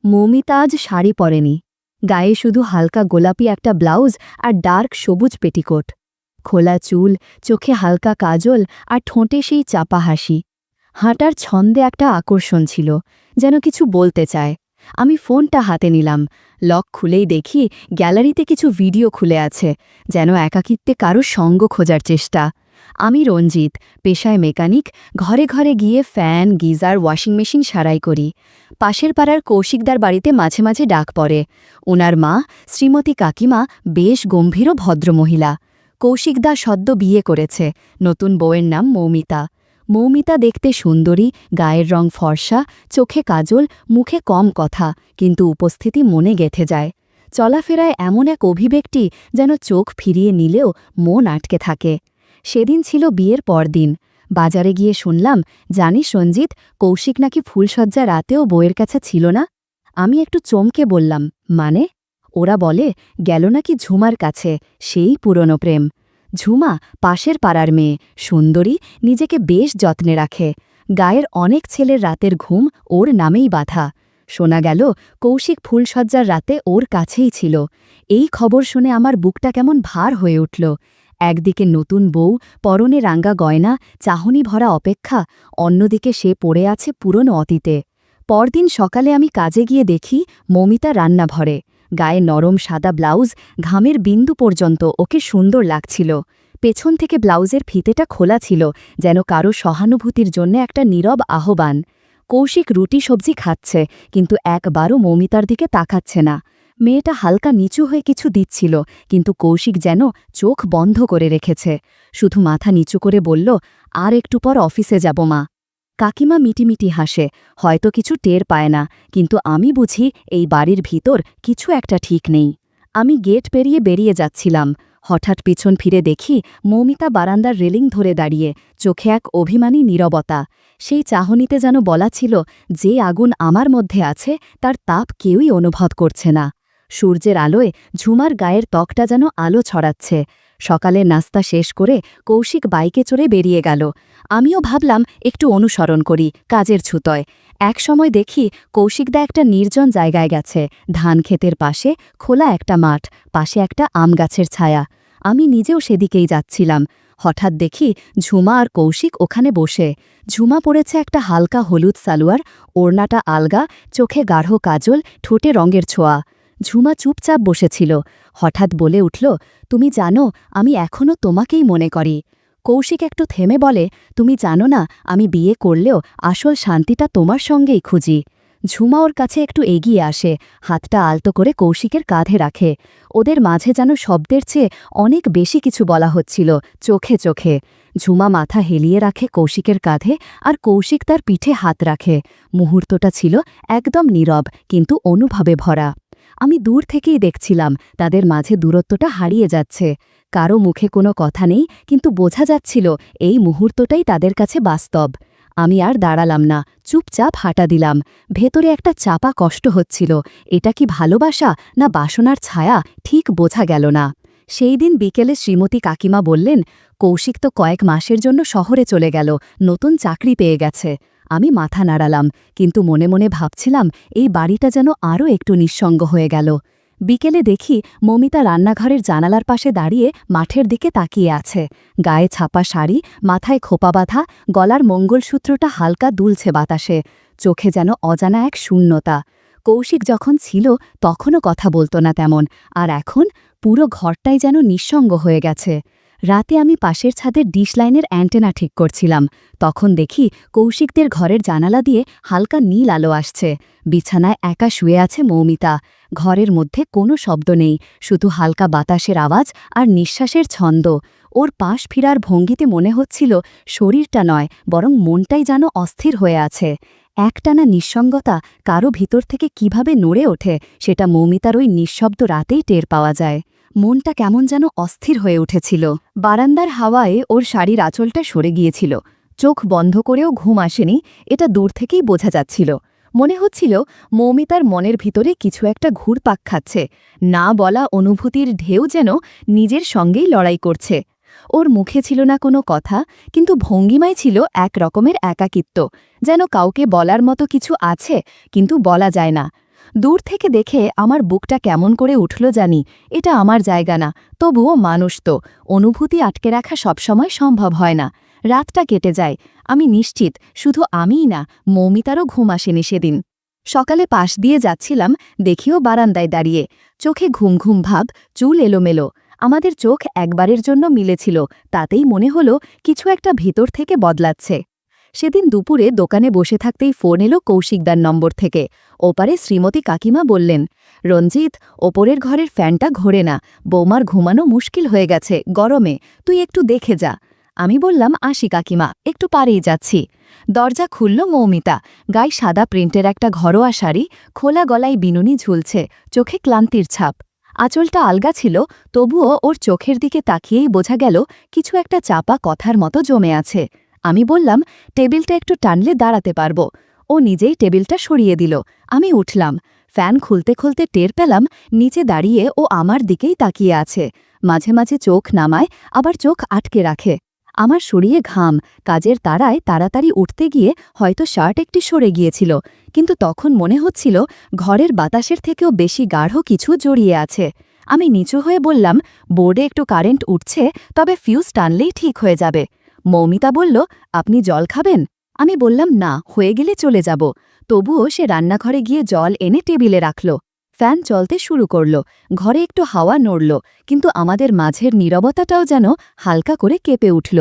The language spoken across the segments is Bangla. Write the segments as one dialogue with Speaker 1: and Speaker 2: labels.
Speaker 1: মৌমিতা আজ শাড়ি পরেনি। গায়ে শুধু হালকা গোলাপি একটা ব্লাউজ আর ডার্ক সবুজ পেটিকোট। খোলা চুল, চোখে হালকা কাজল আর ঠোঁটে সেই চাপা হাসি। হাঁটার ছন্দে একটা আকর্ষণ ছিল, যেন কিছু বলতে চায়। আমি ফোনটা হাতে নিলাম। লক খুলেই দেখি গ্যালারিতে কিছু ভিডিও খুলে আছে, যেন একাকিত্বে কারো সঙ্গ খোঁজার চেষ্টা। আমি রঞ্জিত, পেশায় মেকানিক, ঘরে ঘরে গিয়ে ফ্যান, গিজার, ওয়াশিং মেশিন সারাই করি। পাশের পাড়ার কৌশিকদার বাড়িতে মাঝে মাঝে ডাক পড়ে। ওনার মা, শ্রীমতী কাকিমা, বেশ গম্ভীর ও ভদ্রমহিলা। কৌশিকদা সদ্য বিয়ে করেছে, নতুন বউয়ের নাম মৌমিতা। মৌমিতা দেখতে সুন্দরী, গায়ের রং ফর্সা, চোখে কাজল, মুখে কম কথা, কিন্তু উপস্থিতি মনে গেঁথে যায়। চলাফেরায় এমন এক অভিব্যক্তি যেন চোখ ফিরিয়ে নিলেও মন আটকে থাকে। সেদিন ছিল বিয়ের পরদিন। বাজারে গিয়ে শুনলাম, জানিস রঞ্জিত, কৌশিক নাকি ফুলশয্যা রাতেও বউয়ের কাছে ছিল না। আমি একটু চমকে বললাম, মানে? ওরা বলে, গেল নাকি ঝুমার কাছে, সেই পুরনো প্রেম। ঝুমা পাশের পাড়ার মেয়ে, সুন্দরী, নিজেকে বেশ যত্নে রাখে। গায়ের অনেক ছেলের রাতের ঘুম ওর নামেই বাঁধা। শোনা গেল কৌশিক ফুলশয্যার রাতে ওর কাছেই ছিল। এই খবর শুনে আমার বুকটা কেমন ভার হয়ে উঠল। একদিকে নতুন বউ, পরনে রাঙ্গা গয়না, চাহনি ভরা অপেক্ষা, অন্যদিকে সে পড়ে আছে পুরনো অতীতে। পরদিন সকালে আমি কাজে গিয়ে দেখি মৌমিতা রান্নাঘরে। গায়ে নরম সাদা ব্লাউজ, ঘামের বিন্দু পর্যন্ত ওকে সুন্দর লাগছিল। পেছন থেকে ব্লাউজের ফিতেটা খোলা ছিল, যেন কারো সহানুভূতির জন্য একটা নীরব আহ্বান। কৌশিক রুটি সবজি খাচ্ছে, কিন্তু একবারও মৌমিতার দিকে তাকাচ্ছে না। মেয়েটা হালকা নিচু হয়ে কিছু দিচ্ছিল, কিন্তু কৌশিক যেন চোখ বন্ধ করে রেখেছে। শুধু মাথা নিচু করে বলল, আর একটু পর অফিসে যাব মা। কাকিমা মিটিমিটি হাসে, হয়তো কিছু টের পায় না, কিন্তু আমি বুঝি এই বাড়ির ভিতর কিছু একটা ঠিক নেই। আমি গেট পেরিয়ে বেরিয়ে যাচ্ছিলাম। হঠাৎ পিছন ফিরে দেখি মৌমিতা বারান্দার রেলিং ধরে দাঁড়িয়ে, চোখে এক অভিমানী নীরবতা। সেই চাহনিতে যেন বলা ছিল, যে আগুন আমার মধ্যে আছে তার তাপ কেউই অনুভব করছে না। সূর্যের আলোয় ঝুমার গায়ের ত্বকটা যেন আলো ছড়াচ্ছে। সকালের নাস্তা শেষ করে কৌশিক বাইকে চড়ে বেরিয়ে গেল। আমিও ভাবলাম একটু অনুসরণ করি, কাজের ছুতোয়। একসময় দেখি কৌশিকদা একটা নির্জন জায়গায় গেছে, ধান ক্ষেতের পাশে খোলা একটা মাঠ, পাশে একটা আম গাছের ছায়া। আমি নিজেও সেদিকেই যাচ্ছিলাম। হঠাৎ দেখি ঝুমা আর কৌশিক ওখানে বসে। ঝুমা পড়েছে একটা হালকা হলুদ সালোয়ার, ওড়নাটা আলগা, চোখে গাঢ় কাজল, ঠোঁটে রঙের ছোঁয়া। ঝুমা চুপচাপ বসেছিল। হঠাৎ বলে উঠল, তুমি জানো, আমি এখনও তোমাকেই মনে করি। কৌশিক একটু থেমে বলে, তুমি জানো না, আমি বিয়ে করলেও আসল শান্তিটা তোমার সঙ্গেই খুঁজি। ঝুমা ওর কাছে একটু এগিয়ে আসে, হাতটা আলতো করে কৌশিকের কাঁধে রাখে। ওদের মাঝে যেন শব্দের চেয়ে অনেক বেশি কিছু বলা হচ্ছিল, চোখে চোখে। ঝুমা মাথা হেলিয়ে রাখে কৌশিকের কাঁধে, আর কৌশিক তার পিঠে হাত রাখে। মুহূর্তটা ছিল একদম নীরব, কিন্তু অনুভবে ভরা। আমি দূর থেকেই দেখছিলাম তাদের মাঝে দূরত্বটা হারিয়ে যাচ্ছে। কারো মুখে কোনো কথা নেই, কিন্তু বোঝা যাচ্ছিল এই মুহূর্তটাই তাদের কাছে বাস্তব। আমি আর দাঁড়ালাম না, চুপচাপ হাঁটা দিলাম। ভেতরে একটা চাপা কষ্ট হচ্ছিল, এটা কি ভালোবাসা না বাসনার ছায়া, ঠিক বোঝা গেল না। সেই দিন বিকেলে শ্রীমতী কাকিমা বললেন, কৌশিক তো কয়েক মাসের জন্য শহরে চলে গেল, নতুন চাকরি পেয়ে গেছে। আমি মাথা নাড়ালাম, কিন্তু মনে মনে ভাবছিলাম এই বাড়িটা যেন আরও একটু নিঃসঙ্গ হয়ে গেল। বিকেলে দেখি মৌমিতা রান্নাঘরের জানালার পাশে দাঁড়িয়ে মাঠের দিকে তাকিয়ে আছে। গায়ে ছাপা শাড়ি, মাথায় খোপা বাঁধা, গলার মঙ্গলসূত্রটা হালকা দুলছে বাতাসে। চোখে যেন অজানা এক শূন্যতা। কৌশিক যখন ছিল তখনও কথা বলতো না তেমন, আর এখন পুরো ঘরটাই যেন নিঃসঙ্গ হয়ে গেছে। রাতে আমি পাশের ছাদের ডিশ লাইনের অ্যান্টেনা ঠিক করছিলাম। তখন দেখি কৌশিকদের ঘরের জানালা দিয়ে হালকা নীল আলো আসছে। বিছানায় একা শুয়ে আছে মৌমিতা। ঘরের মধ্যে কোনো শব্দ নেই, শুধু হালকা বাতাসের আওয়াজ আর নিঃশ্বাসের ছন্দ। ওর পাশ ফিরার ভঙ্গিতে মনে হচ্ছিল শরীরটা নয়, বরং মনটাই যেন অস্থির হয়ে আছে। একটানা নিঃসঙ্গতা কারো ভিতর থেকে কিভাবে নড়ে ওঠে, সেটা মৌমিতার ওই নিঃশব্দ রাতেই টের পাওয়া যায়। মনটা কেমন যেন অস্থির হয়ে উঠেছিল। বারান্দার হাওয়ায় ওর শাড়ির আঁচলটা সরে গিয়েছিল। চোখ বন্ধ করেও ঘুম আসেনি, এটা দূর থেকেই বোঝা যাচ্ছিল। মনে হচ্ছিল মৌমিতার মনের ভিতরে কিছু একটা ঘুরপাক খাচ্ছে, না বলা অনুভূতির ঢেউ যেন নিজের সঙ্গেই লড়াই করছে। ওর মুখে ছিল না কোনো কথা, কিন্তু ভঙ্গিমায় ছিল এক রকমের একাকিত্ব, যেন কাউকে বলার মতো কিছু আছে, কিন্তু বলা যায় না। দূর থেকে দেখে আমার বুকটা কেমন করে উঠল জানি, এটা আমার জায়গা না, তবুও মানুষ তো, অনুভূতি আটকে রাখা সবসময় সম্ভব হয় না। রাতটা কেটে যায়, আমি নিশ্চিত শুধু আমিই না, মৌমিতারও ঘুম আসেনি সেদিন। সকালে পাশ দিয়ে যাচ্ছিলাম, দেখিও বারান্দায় দাঁড়িয়ে, চোখে ঘুম ঘুম ভাব, চুল এলোমেলো। আমাদের চোখ একবারের জন্য মিলেছিল, তাতেই মনে হলো কিছু একটা ভিতর থেকে বদলাচ্ছে। সেদিন দুপুরে দোকানে বসে থাকতেই ফোন এলো কৌশিকদার নম্বর থেকে। ওপারে শ্রীমতী কাকিমা বললেন, রঞ্জিত, ওপরের ঘরের ফ্যানটা ঘোরে না, বৌমার ঘুমানো মুশকিল হয়ে গেছে গরমে, তুই একটু দেখে যা। আমি বললাম, আসি কাকিমা, একটু পারেই যাচ্ছি। দরজা খুলল মৌমিতা, গায়ে সাদা প্রিন্টের একটা ঘরোয়া শাড়ি, খোলা গলায় বিনুনি ঝুলছে, চোখে ক্লান্তির ছাপ। আঁচলটা আলগা ছিল, তবুও ওর চোখের দিকে তাকিয়েই বোঝা গেল কিছু একটা চাপা কথার মতো জমে আছে। আমি বললাম, টেবিলটা একটু টানলে দাঁড়াতে পারব। ও নিজেই টেবিলটা সরিয়ে দিল। আমি উঠলাম, ফ্যান খুলতে খুলতে টের পেলাম নিচে দাঁড়িয়ে ও আমার দিকেই তাকিয়ে আছে। মাঝে মাঝে চোখ নামায়, আবার চোখ আটকে রাখে। আমার শরীরে ঘাম, কাজের তাড়ায় তাড়াতাড়ি উঠতে গিয়ে হয়তো শার্ট একটি সরে গিয়েছিল, কিন্তু তখন মনে হচ্ছিল ঘরের বাতাসের থেকেও বেশি গাঢ় কিছু জড়িয়ে আছে। আমি নিচু হয়ে বললাম, বোর্ডে একটু কারেন্ট উঠছে, তবে ফিউজ টানলেই ঠিক হয়ে যাবে। মৌমিতা বলল, আপনি জল খাবেন? আমি বললাম, না, হয়ে গেলে চলে যাব। তবুও সে রান্নাঘরে গিয়ে জল এনে টেবিলে রাখল। ফ্যান চলতে শুরু করল, ঘরে একটু হাওয়া নড়ল, কিন্তু আমাদের মাঝের নীরবতাটাও যেন হালকা করে কেঁপে উঠল।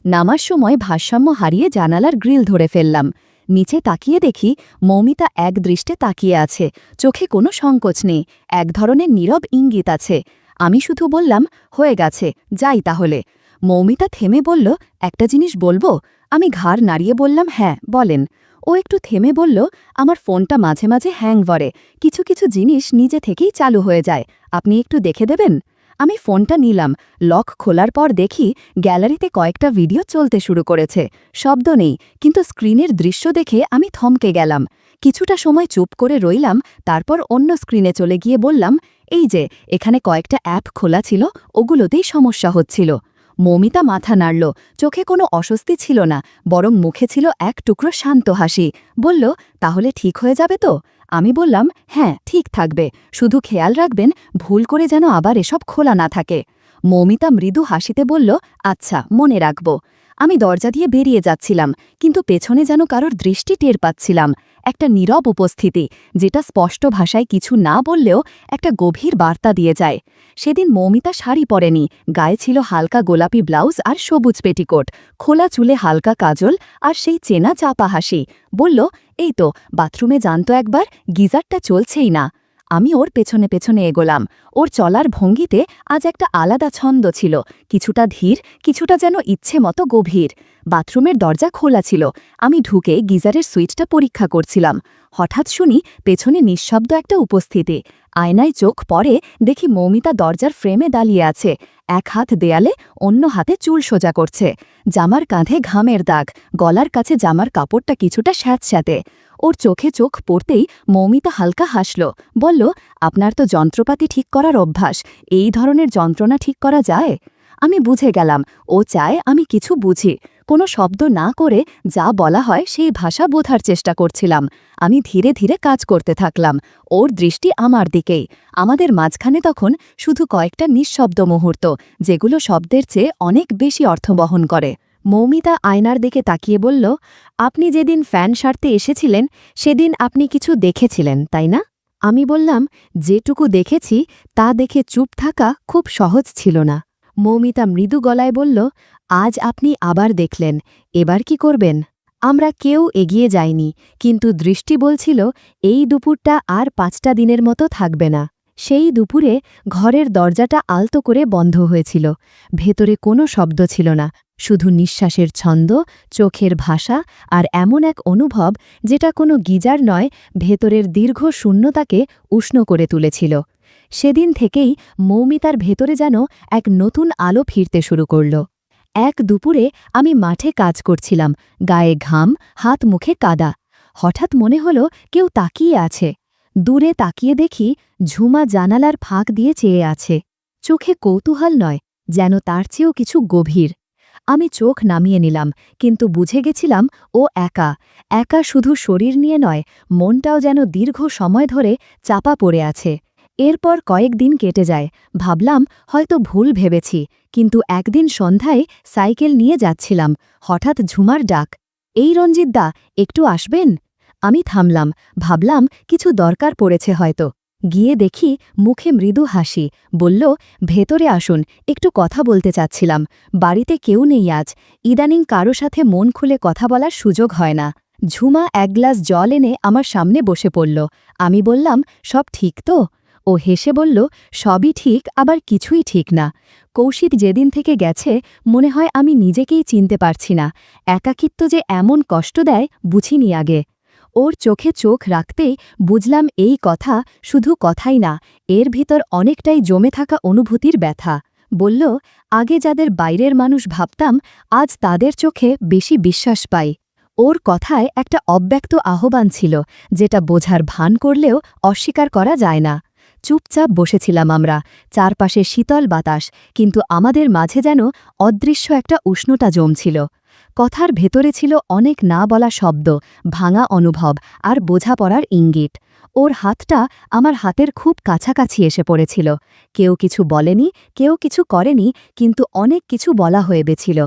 Speaker 1: নামার সময় ভারসাম্য হারিয়ে জানালার গ্রিল ধরে ফেললাম। নিচে তাকিয়ে দেখি মৌমিতা এক দৃষ্টে তাকিয়ে আছে, চোখে কোনো সংকোচ নেই, এক ধরনের নীরব ইঙ্গিত আছে। আমি শুধু বললাম, হয়ে গেছে, যাই তাহলে। মৌমিতা থেমে বলল, একটা জিনিস বলবো? আমি ঘাড় নাড়িয়ে বললাম, হ্যাঁ, বলেন। ও একটু থেমে বলল, আমার ফোনটা মাঝে মাঝে হ্যাং করে, কিছু কিছু জিনিস নিজে থেকেই চালু হয়ে যায়, আপনি একটু দেখে দেবেন? আমি ফোনটা নিলাম, লক খোলার পর দেখি গ্যালারিতে কয়েকটা ভিডিও চলতে শুরু করেছে। শব্দ নেই, কিন্তু স্ক্রিনের দৃশ্য দেখে আমি থমকে গেলাম। কিছুটা সময় চুপ করে রইলাম, তারপর অন্য স্ক্রিনে চলে গিয়ে বললাম, এই যে, এখানে কয়েকটা অ্যাপ খোলা ছিল, ওগুলোতেই সমস্যা হচ্ছিল। মৌমিতা মাথা নাড়ল, চোখে কোনো অস্বস্তি ছিল না, বরং মুখে ছিল এক টুকরো শান্ত হাসি। বলল, তাহলে ঠিক হয়ে যাবে তো? আমি বললাম, হ্যাঁ, ঠিক থাকবে, শুধু খেয়াল রাখবেন ভুল করে যেন আবার এসব খোলা না থাকে। মৌমিতা মৃদু হাসিতে বলল, আচ্ছা, মনে রাখব। আমি দরজা দিয়ে বেরিয়ে যাচ্ছিলাম, কিন্তু পেছনে যেন কারোর দৃষ্টি টের পাচ্ছিলাম, একটা নীরব উপস্থিতি, যেটা স্পষ্ট ভাষায় কিছু না বললেও একটা গভীর বার্তা দিয়ে যায়। সেদিন মৌমিতা শাড়ি পরেনি, গায়ে ছিল হালকা গোলাপি ব্লাউজ আর সবুজ পেটিকোট, খোলা চুলে হালকা কাজল আর সেই চেনা চাপা হাসি। বলল, এই তো, বাথরুমে জানতো একবার, গিজারটা চলছেই না। আমি ওর পেছনে পেছনে এগোলাম। ওর চলার ভঙ্গিতে আজ একটা আলাদা ছন্দ ছিল, কিছুটা ধীর, কিছুটা যেন ইচ্ছে মতো গভীর। বাথরুমের দরজা খোলা ছিল, আমি ঢুকে গিজারের সুইচটা পরীক্ষা করছিলাম। হঠাৎ শুনি পেছনে নিঃশব্দ একটা উপস্থিতি। আয়নায় চোখ পড়ে, দেখি মৌমিতা দরজার ফ্রেমে দাঁড়িয়ে আছে, এক হাত দেয়ালে, অন্য হাতে চুল সোজা করছে। জামার কাঁধে ঘামের দাগ, গলার কাছে জামার কাপড়টা কিছুটা স্যাঁতস্যাঁতে। ওর চোখে চোখ পড়তেই মৌমিতা হালকা হাসল, বলল, আপনার তো যন্ত্রপাতি ঠিক করার অভ্যাস, এই ধরনের যন্ত্রণা ঠিক করা যায়? আমি বুঝে গেলাম ও চায় আমি কিছু বুঝি। কোনো শব্দ না করে যা বলা হয় সেই ভাষা বোঝার চেষ্টা করছিলাম। আমি ধীরে ধীরে কাজ করতে থাকলাম, ওর দৃষ্টি আমার দিকেই। আমাদের মাঝখানে তখন শুধু কয়েকটা নিঃশব্দ মুহূর্ত, যেগুলো শব্দের চেয়ে অনেক বেশি অর্থ বহন করে। মৌমিতা আয়নার দিকে তাকিয়ে বলল, আপনি যেদিন ফ্যান সারতে এসেছিলেন সেদিন আপনি কিছু দেখেছিলেন, তাই না? আমি বললাম, যেটুকু দেখেছি তা দেখে চুপ থাকা খুব সহজ ছিল না। মৌমিতা মৃদু গলায় বলল, আজ আপনি আবার দেখলেন, এবার কি করবেন? আমরা কেউ এগিয়ে যাইনি, কিন্তু দৃষ্টি বলছিল এই দুপুরটা আর 5টা দিনের মতো থাকবে না। সেই দুপুরে ঘরের দরজাটা আলতো করে বন্ধ হয়েছিল। ভেতরে কোনো শব্দ ছিল না, শুধু নিঃশ্বাসের ছন্দ, চোখের ভাষা আর এমন এক অনুভব যেটা কোনো গিজার নয়, ভেতরের দীর্ঘ শূন্যতাকে উষ্ণ করে তুলেছিল। সেদিন থেকেই মৌমিতার ভেতরে যেন এক নতুন আলো ফিরতে শুরু করল। এক দুপুরে আমি মাঠে কাজ করছিলাম, গায়ে ঘাম, হাত মুখে কাদা। হঠাৎ মনে হলো কেউ তাকিয়ে আছে। দূরে তাকিয়ে দেখি ঝুমা জানালার ফাঁক দিয়ে চেয়ে আছে, চোখে কৌতূহল নয়, যেন তার চেয়েও কিছু গভীর। আমি চোখ নামিয়ে নিলাম, কিন্তু বুঝে গেছিলাম ও একা। একা শুধু শরীর নিয়ে নয়, মনটাও যেন দীর্ঘ সময় ধরে চাপা পড়ে আছে। এরপর কয়েকদিন কেটে যায়। ভাবলাম হয়তো ভুল ভেবেছি, কিন্তু একদিন সন্ধ্যায় সাইকেল নিয়ে যাচ্ছিলাম, হঠাৎ ঝুমার ডাক, এই রঞ্জিতদা, একটু আসবেন? আমি থামলাম, ভাবলাম কিছু দরকার পড়েছে হয়তো। গিয়ে দেখি মুখে মৃদু হাসি, বলল, ভেতরে আসুন, একটু কথা বলতে চাচ্ছিলাম। বাড়িতে কেউ নেই আজ, ইদানিং কারো সাথে মন খুলে কথা বলার সুযোগ হয় না। ঝুমা এক গ্লাস জল এনে আমার সামনে বসে পড়ল। আমি বললাম, সব ঠিক তো? ও হেসে বলল, সবই ঠিক, আবার কিছুই ঠিক না। কৌশিক যেদিন থেকে গেছে মনে হয় আমি নিজেকেই চিনতে পারছি না। একাকিত্ব যে এমন কষ্ট দেয় বুঝিনি আগে। ওর চোখে চোখ রাখতেই বুঝলাম এই কথা শুধু কথাই না, এর ভিতর অনেকটাই জমে থাকা অনুভূতির ব্যথা। বলল, আগে যাদের বাইরের মানুষ ভাবতাম, আজ তাদের চোখে বেশি বিশ্বাস পাই। ওর কথায় একটা অব্যক্ত আহ্বান ছিল, যেটা বোঝার ভান করলেও অস্বীকার করা যায় না। চুপচাপ বসেছিলাম আমরা, চারপাশে শীতল বাতাস, কিন্তু আমাদের মাঝে যেন অদৃশ্য একটা উষ্ণতা জমছিল। কথার ভেতরে ছিল অনেক না বলা শব্দ, ভাঙা অনুভব আর বোঝাপড়ার ইঙ্গিত। ওর হাতটা আমার হাতের খুব কাছাকাছি এসে পড়েছিল। কেউ কিছু বলেনি, কেউ কিছু করেনি, কিন্তু অনেক কিছু বলা হয়ে গেছিল।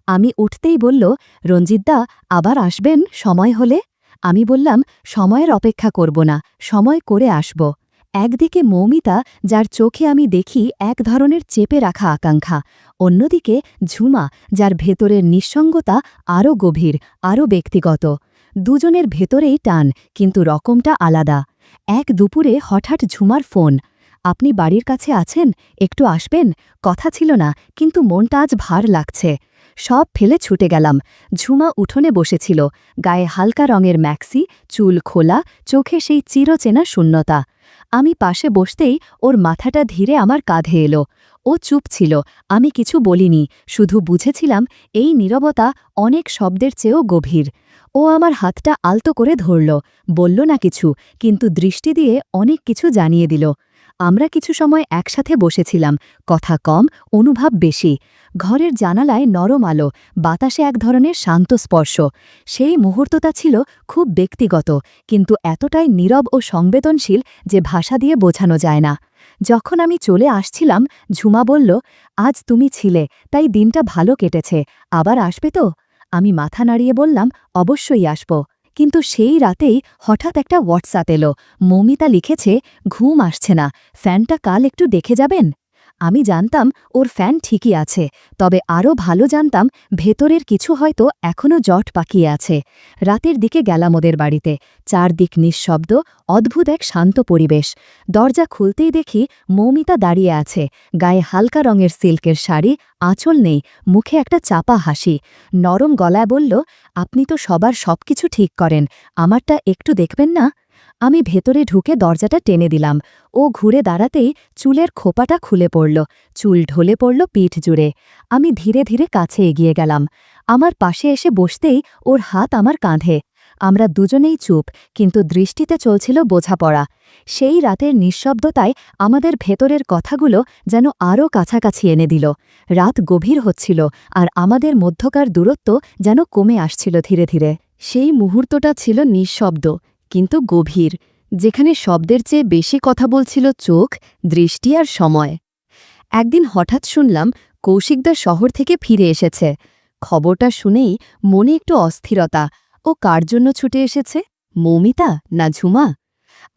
Speaker 1: আমি উঠতেই বলল, রঞ্জিতদা, আবার আসবেন সময় হলে? আমি বললাম, সময়ের অপেক্ষা করব না, সময় করে আসব। একদিকে মৌমিতা, যার চোখে আমি দেখি এক ধরনের চেপে রাখা আকাঙ্ক্ষা, অন্যদিকে ঝুমা, যার ভেতরের নিঃসঙ্গতা আরও গভীর, আরও ব্যক্তিগত। দুজনের ভেতরেই টান, কিন্তু রকমটা আলাদা। এক দুপুরে হঠাৎ ঝুমার ফোন, আপনি বাড়ির কাছে আছেন, একটু আসবেন? কথা ছিল না, কিন্তু মনটা আজ ভার লাগছে। সব ফেলে ছুটে গেলাম। ঝুমা উঠোনে বসেছিল, গায়ে হালকা রঙের ম্যাক্সি, চুল খোলা, চোখে সেই চিরচেনা শূন্যতা। আমি পাশে বসতেই ওর মাথাটা ধীরে আমার কাঁধে এলো। ও চুপ ছিল, আমি কিছু বলিনি, শুধু বুঝেছিলাম এই নীরবতা অনেক শব্দের চেয়েও গভীর। ও আমার হাতটা আলতো করে ধরল, বলল না কিছু, কিন্তু দৃষ্টি দিয়ে অনেক কিছু জানিয়ে দিল। আমরা কিছু সময় একসাথে বসেছিলাম, কথা কম, অনুভব বেশি। ঘরের জানালায় নরম আলো, বাতাসে এক ধরনের শান্ত স্পর্শ। সেই মুহূর্তটা ছিল খুব ব্যক্তিগত, কিন্তু এতটাই নীরব ও সংবেদনশীল যে ভাষা দিয়ে বোঝানো যায় না। যখন আমি চলে আসছিলাম, ঝুমা বলল, আজ তুমি ছিলে, তাই দিনটা ভালো কেটেছে, আবার আসবে তো? আমি মাথা নাড়িয়ে বললাম, অবশ্যই আসব। কিন্তু সেই রাতেই হঠাৎ একটা হোয়াটসঅ্যাপ এলো। মৌমিতা লিখেছে, ঘুম আসছে না, ফ্যানটা কাল একটু দেখে যাবেন? আমি জানতাম ওর ফ্যান ঠিকই আছে, তবে আরও ভালো জানতাম ভেতরের কিছু হয়তো এখনও জট পাকিয়ে আছে। রাতের দিকে গেলাম ওদের বাড়িতে। চারদিক নিঃশব্দ, অদ্ভুত এক শান্ত পরিবেশ। দরজা খুলতেই দেখি মৌমিতা দাঁড়িয়ে আছে, গায়ে হালকা রঙের সিল্কের শাড়ি, আঁচল নেই, মুখে একটা চাপা হাসি। নরম গলায় বলল, আপনি তো সবার সবকিছু ঠিক করেন, আমারটা একটু দেখবেন না? আমি ভেতরে ঢুকে দরজাটা টেনে দিলাম। ও ঘুরে দাঁড়াতেই চুলের খোপাটা খুলে পড়ল, চুল ঢলে পড়ল পিঠ জুড়ে। আমি ধীরে ধীরে কাছে এগিয়ে গেলাম। আমার পাশে এসে বসতেই ওর হাত আমার কাঁধে। আমরা দুজনেই চুপ, কিন্তু দৃষ্টিতে চলছিল বোঝাপড়া। সেই রাতের নিঃশব্দতায় আমাদের ভেতরের কথাগুলো যেন আরও কাছাকাছি এনে দিল। রাত গভীর হচ্ছিল, আর আমাদের মধ্যকার দূরত্ব যেন কমে আসছিল ধীরে ধীরে। সেই মুহূর্তটা ছিল নিঃশব্দ, কিন্তু গভীর, যেখানে শব্দের চেয়ে বেশি কথা বলছিল চোখ, দৃষ্টি আর সময়। একদিন হঠাৎ শুনলাম কৌশিকদা শহর থেকে ফিরে এসেছে। খবরটা শুনেই মনে একটু অস্থিরতা। ও কার জন্য ছুটে এসেছে? মৌমিতা না ঝুমা?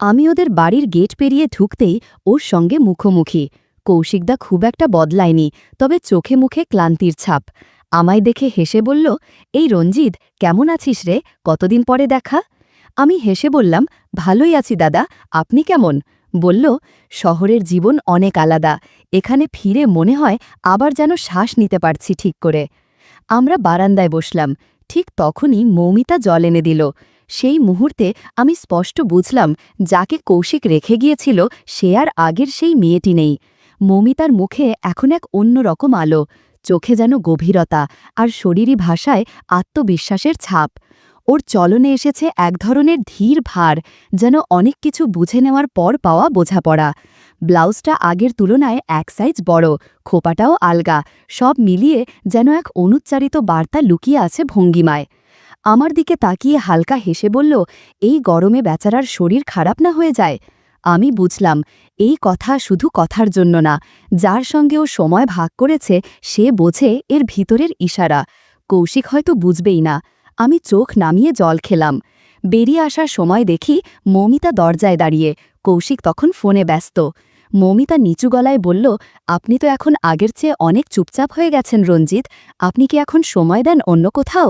Speaker 1: আমি ওদের বাড়ির গেট পেরিয়ে ঢুকতেই ওর সঙ্গে মুখোমুখি। কৌশিকদা খুব একটা বদলায়নি, তবে চোখে মুখে ক্লান্তির ছাপ। আমায় দেখে হেসে বলল, এই রঞ্জিত, কেমন আছিস রে, কতদিন পরে দেখা? আমি হেসে বললাম, ভালোই আছি দাদা, আপনি কেমন? বলল, শহরের জীবন অনেক আলাদা, এখানে ফিরে মনে হয় আবার যেন শ্বাস নিতে পারছি ঠিক করে। আমরা বারান্দায় বসলাম, ঠিক তখনই মৌমিতা জল এনে দিল। সেই মুহূর্তে আমি স্পষ্ট বুঝলাম, যাকে কৌশিক রেখে গিয়েছিল সে আর আগের সেই মেয়েটি নেই। মৌমিতার মুখে এখন এক অন্যরকম আলো, চোখে যেন গভীরতা, আর শরীরী ভাষায় আত্মবিশ্বাসের ছাপ। ওর চলনে এসেছে এক ধরনের ধীর ভার, যেন অনেক কিছু বুঝে নেওয়ার পর পাওয়া বোঝাপড়া। ব্লাউজটা আগের তুলনায় এক সাইজ বড়, খোপাটাও আলগা, সব মিলিয়ে যেন এক অনুচ্চারিত বার্তা লুকিয়ে আছে ভঙ্গিমায়। আমার দিকে তাকিয়ে হালকা হেসে বলল, এই গরমে বেচারার শরীর খারাপ না হয়ে যায়। আমি বুঝলাম, এই কথা শুধু কথার জন্য না, যার সঙ্গে ও সময় ভাগ করেছে সে বোঝে এর ভিতরের ইশারা। কৌশিক হয়তো বুঝবেই না। আমি চোখ নামিয়ে জল খেলাম। বেরিয়ে আসার সময় দেখি মৌমিতা দরজায় দাঁড়িয়ে, কৌশিক তখন ফোনে ব্যস্ত। মৌমিতা নিচু গলায় বলল, আপনি তো এখন আগের চেয়ে অনেক চুপচাপ হয়ে গেছেন রঞ্জিত, আপনি কি এখন সময় দেন অন্য কোথাও?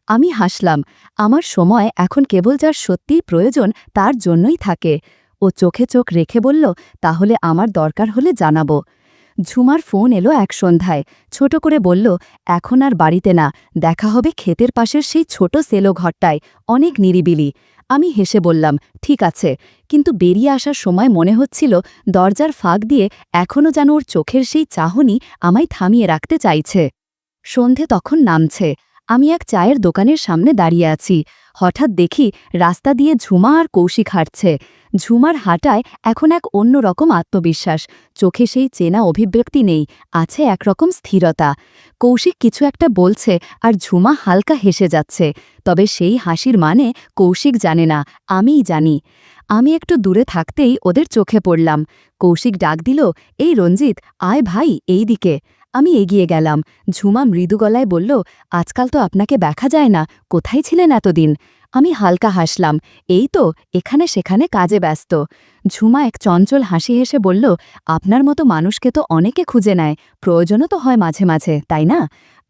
Speaker 1: আমি হাসলাম, আমার সময় এখন কেবল যার সত্যিই প্রয়োজন তার জন্যই থাকে। ও চোখে চোখ রেখে বলল, তাহলে আমার দরকার হলে জানাবো। ঝুমার ফোন এলো এক সন্ধ্যায়, ছোট করে বলল, এখন আর বাড়িতে না, দেখা হবে ক্ষেতের পাশের সেই ছোট সেলো ঘরটায়, অনেক নিরিবিলি। আমি হেসে বললাম, ঠিক আছে, কিন্তু বেরিয়ে আসার সময় মনে হচ্ছিল দরজার ফাঁক দিয়ে এখনও যেন ওর চোখের সেই চাহনি আমায় থামিয়ে রাখতে চাইছে। সন্ধে তখন নামছে। আমি এক চায়ের দোকানের সামনে দাঁড়িয়ে আছি। হঠাৎ দেখি রাস্তা দিয়ে ঝুমা আর কৌশিক হাঁটছে। ঝুমার হাঁটায় এখন এক অন্যরকম আত্মবিশ্বাস, চোখে সেই চেনা অভিব্যক্তি নেই, আছে একরকম স্থিরতা। কৌশিক কিছু একটা বলছে আর ঝুমা হালকা হেসে যাচ্ছে, তবে সেই হাসির মানে কৌশিক জানে না, আমিই জানি। আমি একটু দূরে থাকতেই ওদের চোখে পড়লাম। কৌশিক ডাক দিল, এই রঞ্জিত, আয় ভাই এই দিকে। আমি এগিয়ে গেলাম। ঝুমা মৃদু গলায় বলল, আজকাল তো আপনাকে দেখা যায় না, কোথায় ছিলেন এতদিন? আমি হালকা হাসলাম, এই তো এখানে সেখানে কাজে ব্যস্ত। ঝুমা এক চঞ্চল হাসি হেসে বলল, আপনার মতো মানুষকে তো অনেকে খুঁজে নেয়, প্রয়োজনও তো হয় মাঝে মাঝে, তাই না?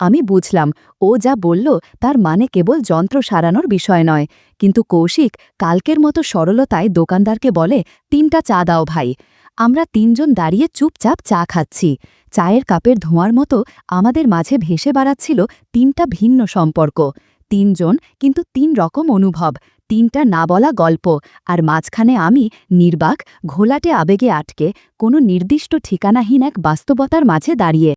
Speaker 1: আমি বুঝলাম ও যা বলল তার মানে কেবল যন্ত্র সারানোর বিষয় নয়। কিন্তু কৌশিক কালকের মতো সরলতায় দোকানদারকে বলে, 3টা চা দাও ভাই। আমরা 3জন দাঁড়িয়ে চুপচাপ চা খাচ্ছি। চায়ের কাপের ধোঁয়ার মতো আমাদের মাঝে ভেসে বেড়াচ্ছিল 3টা ভিন্ন সম্পর্ক। 3জন, কিন্তু 3 রকম অনুভব, 3টা না বলা গল্প। আর মাঝখানে আমি নির্বাক, ঘোলাটে আবেগে আটকে, কোনো নির্দিষ্ট ঠিকানাহীন এক বাস্তবতার মাঝে দাঁড়িয়ে।